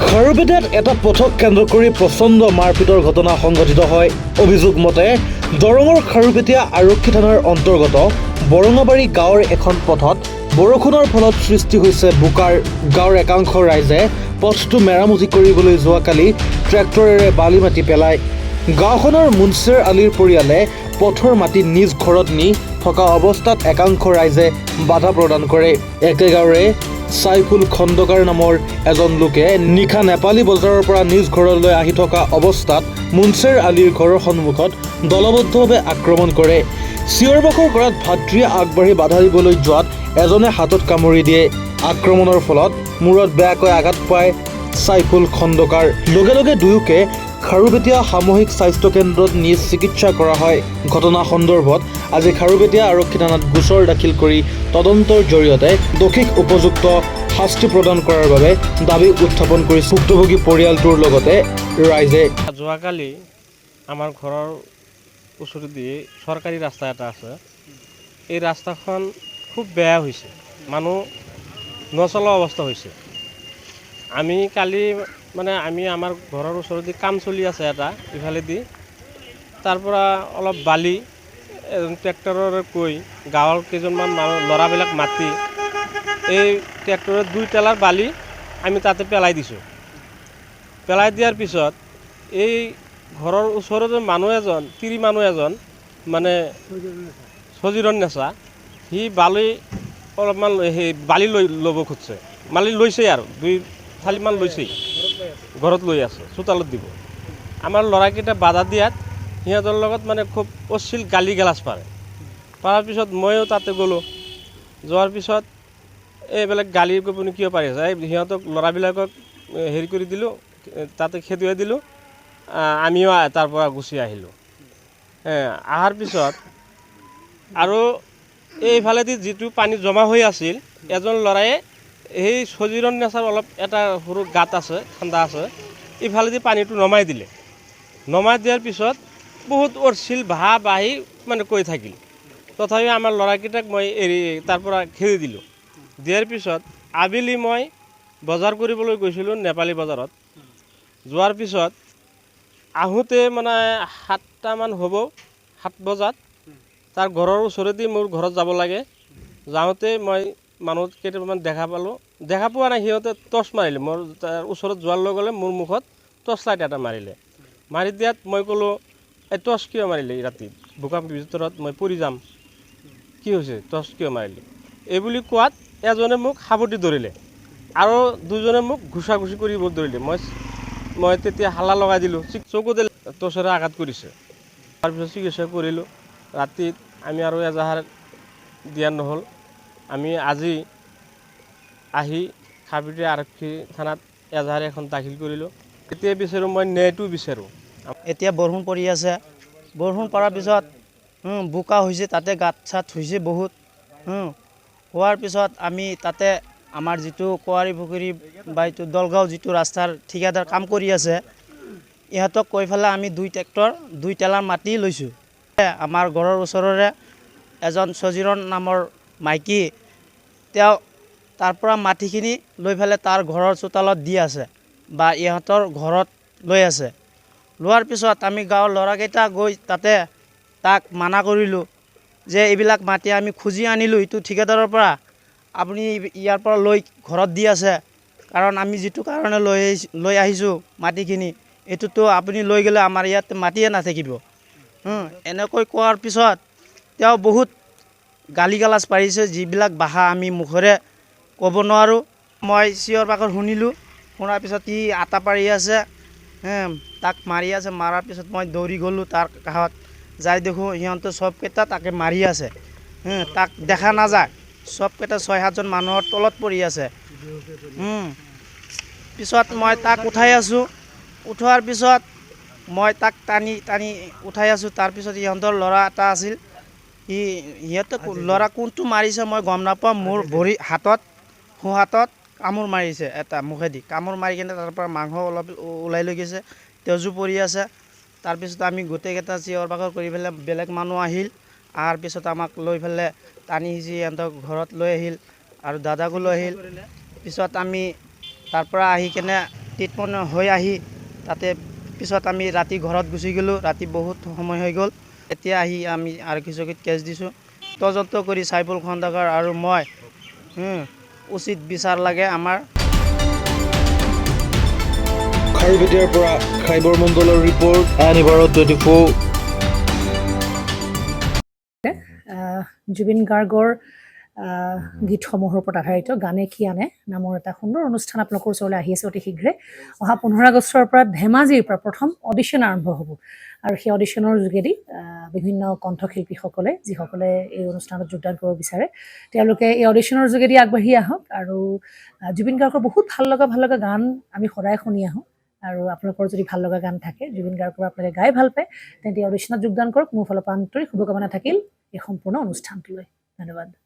খাৰুপেটাত এটা পথক কেন্দ্ৰ কৰি প্ৰচণ্ড মাৰপিটৰ ঘটনা সংঘটিত হয়। অভিযোগ মতে দৰঙৰ খাৰুপেটীয়া আৰক্ষী থানাৰ অন্তৰ্গত বৰঙাবাৰী গাঁৱৰ এখন পথত বৰষুণৰ ফলত সৃষ্টি হৈছে বোকাৰ। গাঁৱৰ একাংশ ৰাইজে পথটো মেৰামতি কৰিবলৈ যোৱাকালি ট্ৰেক্টৰেৰে বালি মাটি পেলায়। গাঁওখনৰ মুনছেৰ আলীৰ পৰিয়ালে পথৰ মাটি নিজ ঘৰত নি থকা অৱস্থাত একাংশ ৰাইজে বাধা প্ৰদান কৰে। একে গাঁৱৰে চাইফুল খণ্ডকাৰ নামৰ এজন লোকে নিশা নেপালী বজাৰৰ পৰা নিজ ঘৰলৈ আহি থকা অৱস্থাত মুনছেৰ আলীৰ ঘৰৰ সন্মুখত দলবদ্ধভাৱে আক্ৰমণ কৰে। চিঞৰ বাখৰ কৰাত ভাতৃয়ে আগবাঢ়ি বাধা দিবলৈ যোৱাত এজনে হাতত কামুৰি দিয়ে। আক্ৰমণৰ ফলত মূৰত বেয়াকৈ আঘাত পায় চাইফুল খণ্ডকাৰ। লগে লগে দুয়োকে খাৰুপেটীয়া সামূহিক স্বাস্থ্য কেন্দ্ৰত নি চিকিৎসা কৰা হয়। ঘটনা সন্দৰ্ভত আজি খাৰুপেটীয়া আৰক্ষী থানাত গোচৰ দাখিল কৰি তদন্তৰ জৰিয়তে দোষীক উপযুক্ত শাস্তি প্ৰদান কৰাৰ বাবে দাবী উত্থাপন কৰি ভুক্তভোগী পৰিয়ালটোৰ লগতে ৰাইজে। যোৱাকালি আমাৰ ঘৰৰ ওচৰেদি চৰকাৰী ৰাস্তা এটা আছে। এই ৰাস্তাখন খুব বেয়া হৈছে, মানুহ নচলা অৱস্থা হৈছে। আমি কালি আমি আমাৰ ঘৰৰ ওচৰেদি কাম চলি আছে এটা ইফালেদি, তাৰ পৰা অলপ বালি ট্ৰেক্টৰেৰে কৈ গাঁৱৰ কেইজনমান মানুহ ল'ৰাবিলাক মাতি এই ট্ৰেক্টৰত 2 টেলাৰ বালি আমি তাতে পেলাই দিছোঁ। পেলাই দিয়াৰ পিছত এই ঘৰৰ ওচৰতে মানুহ এজন তিৰি মানুহ এজন সজিৰণ নেচা, সি বালি অলপমান সেই বালি ল'ব খুজিছে, বালি লৈছে আৰু 2 থালিমান লৈছেই, ঘৰত লৈ আছে, চোতালত দিব। আমাৰ ল'ৰাকেইটা বাধা দিয়াত সিহঁতৰ লগত খুব অশ্লীল গালি গালাজ পাৰে। পাৰাৰ পিছত ময়ো তাতে গ'লোঁ। যোৱাৰ পিছত এইবিলাক গালি আপুনি কিয় পাৰি আছে, সিহঁতক ল'ৰাবিলাকক হেৰি কৰি দিলোঁ, তাতে খেদুৱাই দিলোঁ। আমিও তাৰ পৰা গুচি আহিলোঁ। অহাৰ পিছত আৰু এইফালেদি যিটো পানী জমা হৈ আছিল, এজন ল'ৰাই সেই সজিৰণ নেচাৰ অলপ এটা সৰু গাঁত আছে, ঠাণ্ডা আছে, ইফালেদি পানীটো নমাই দিলে। নমাই দিয়াৰ পিছত বহুত অশ্লীল বাহি কৈ থাকিল। তথাপি আমাৰ ল'ৰাকেইটাক মই তাৰ পৰা খেদি দিলোঁ। দিয়াৰ পিছত আবেলি মই বজাৰ কৰিবলৈ গৈছিলোঁ নেপালী বজাৰত। যোৱাৰ পিছত আহোঁতে 7টামান হ'ব, 7 বজাত তাৰ ঘৰৰ ওচৰেদি মোৰ ঘৰত যাব লাগে। যাওঁতে মই মানুহ কেইটামান দেখা পালোঁ। দেখা পোৱা নাই, সিহঁতে টৰ্চ মাৰিলে। মোৰ তাৰ ওচৰত যোৱাৰ লগে লগে মোৰ মুখত টৰ্চ লাইট এটা মাৰিলে। মাৰি দিয়াত মই ক'লোঁ, এই টৰ্চ কিয় মাৰিলে ৰাতি, বোকা ভিতৰত মই পৰি যাম, কি হৈছে, টৰ্চ কিয় মাৰিলে? এইবুলি কোৱাত এজনে মোক সাবটি ধৰিলে আৰু দুজনে মোক ঘুচা-ঘুচি কৰিব ধৰিলে। মই তেতিয়া হাল্লা লগাই দিলোঁ, চকুতে টৰ্চেৰে আঘাত কৰিছে। তাৰপিছত চিকিৎসা কৰিলোঁ। ৰাতিত আমি আৰু এজাহাৰ দিয়া নহ'ল। আমি আজি আহি খাৰুপেটীয়া আৰক্ষী থানাত এজাহাৰ এখন দাখিল কৰিলোঁ। এতিয়া বিচাৰোঁ, মই ন্যায়টো বিচাৰোঁ। এতিয়া বৰষুণ পৰি আছে, বৰষুণ পৰাৰ পিছত বোকা হৈছে, তাতে গাঁত চাত হৈছে বহুত। হোৱাৰ পিছত আমি তাতে আমাৰ যিটো কোৱাৰী পুখুৰী বা এইটো দলগাঁও যিটো ৰাস্তাৰ ঠিকাদাৰ কাম কৰি আছে, ইহঁতক কৈ পেলাই আমি 2 ট্ৰেক্টৰ 2 টেলাৰ মাটি লৈছোঁ। আমাৰ ঘৰৰ ওচৰৰে এজন সজিৰণ নামৰ মাইকী, তেওঁ তাৰ পৰা মাটিখিনি লৈ পেলাই তাৰ ঘৰৰ চোতালত দি আছে বা ইহঁতৰ ঘৰত লৈ আছে। লোৱাৰ পিছত আমি গাঁৱৰ ল'ৰাকেইটা গৈ তাতে তাক মানা কৰিলোঁ যে এইবিলাক মাটি আমি খুজি আনিলোঁ এইটো ঠিকাদাৰৰ পৰা, আপুনি ইয়াৰ পৰা লৈ ঘৰত দি আছে, কাৰণ আমি যিটো কাৰণে লৈ আহিছোঁ মাটিখিনি, এইটোতো আপুনি লৈ গ'লে আমাৰ ইয়াত মাটিয়ে নাথাকিব। এনেকৈ কোৱাৰ পিছত তেওঁ বহুত গালি গালাজ পাৰিছে, যিবিলাক ভাষা আমি মুখেৰে ক'ব নোৱাৰোঁ। মই চিঞৰ বাখৰ শুনিলোঁ, শুনাৰ পিছত সি আটা পাৰি আছে, তাক মাৰি আছে। মাৰাৰ পিছত মই দৌৰি গ'লোঁ তাৰ কাষত, যাই দেখোঁ সিহঁতে চবকেইটা তাকে মাৰি আছে। তাক দেখা নাযায়, চবকেইটা 6-7জন মানুহৰ তলত পৰি আছে। পিছত মই তাক উঠাই আছোঁ। উঠোৱাৰ পিছত মই তাক টানি উঠাই আছোঁ। তাৰপিছত সিহঁতৰ ল'ৰা এটা আছিল, সিহঁতে ল'ৰা কোনটো মাৰিছে মই গম নাপাওঁ। মোৰ ভৰি হাতত, সোঁহাতত কামোৰ মাৰিছে এটা, মুখেদি কামোৰ মাৰি কিনে তাৰ পৰা মাংস অলপ ওলাই লৈ গৈছে, তেজো পৰি আছে। তাৰপিছত আমি গোটেইকেইটা চিঞৰ বাখৰ কৰি পেলাই বেলেগ মানুহ আহিল। অহাৰ পিছত আমাক লৈ পেলাই টানি সিঁচি সিহঁতক ঘৰত লৈ আহিল আৰু দাদাকো লৈ আহিল। পিছত আমি তাৰ পৰা আহি কেনে ট্ৰিটমেণ্ট হৈ আহি তাতে পিছত আমি ৰাতি ঘৰত গুচি গ'লোঁ। ৰাতি বহুত সময় হৈ গ'ল। এতিয়া আহি আমি আৰক্ষী চকীত কেছ দিছোঁ। তদন্ত কৰি চাইফুল খণ্ডকাৰ আৰু মই উচিত বিচাৰ লাগে আমাৰ। খাৰুপেটীয়াৰ পৰা খাইবৰ মণ্ডলৰ ৰিপৰ্ট, এনিভাৰত 24। জুবিন গাৰ্গৰ গীতসমূহৰ ওপৰত আধাৰিত গানে কি আনে নামৰ এটা সুন্দৰ অনুষ্ঠান আপোনালোকৰ ওচৰলৈ আহি আছে অতি শীঘ্ৰে। অহা 15 আগষ্টৰ পৰা ধেমাজিৰ পৰা প্ৰথম অডিশ্যন আৰম্ভ হ'ব আৰু সেই অডিশ্যনৰ যোগেদি বিভিন্ন কণ্ঠশিল্পীসকলে যিসকলে এই অনুষ্ঠানত যোগদান কৰিব বিচাৰে তেওঁলোকে এই অডিশ্যনৰ যোগেদি আগবাঢ়ি আহক আৰু জুবিন গাৰ্গৰ বহুত ভাল লগা গান আমি সদায় শুনি আহোঁ আৰু আপোনালোকৰ যদি ভাল লগা গান থাকে জুবিন গাৰ্গৰ আপোনালোকে গাই ভাল পায় তেন্তে অডিশ্যনত যোগদান কৰক। মোৰ ফালৰ পৰা আন্তৰিক শুভকামনা থাকিল এই সম্পূৰ্ণ অনুষ্ঠানটোলৈ। ধন্যবাদ।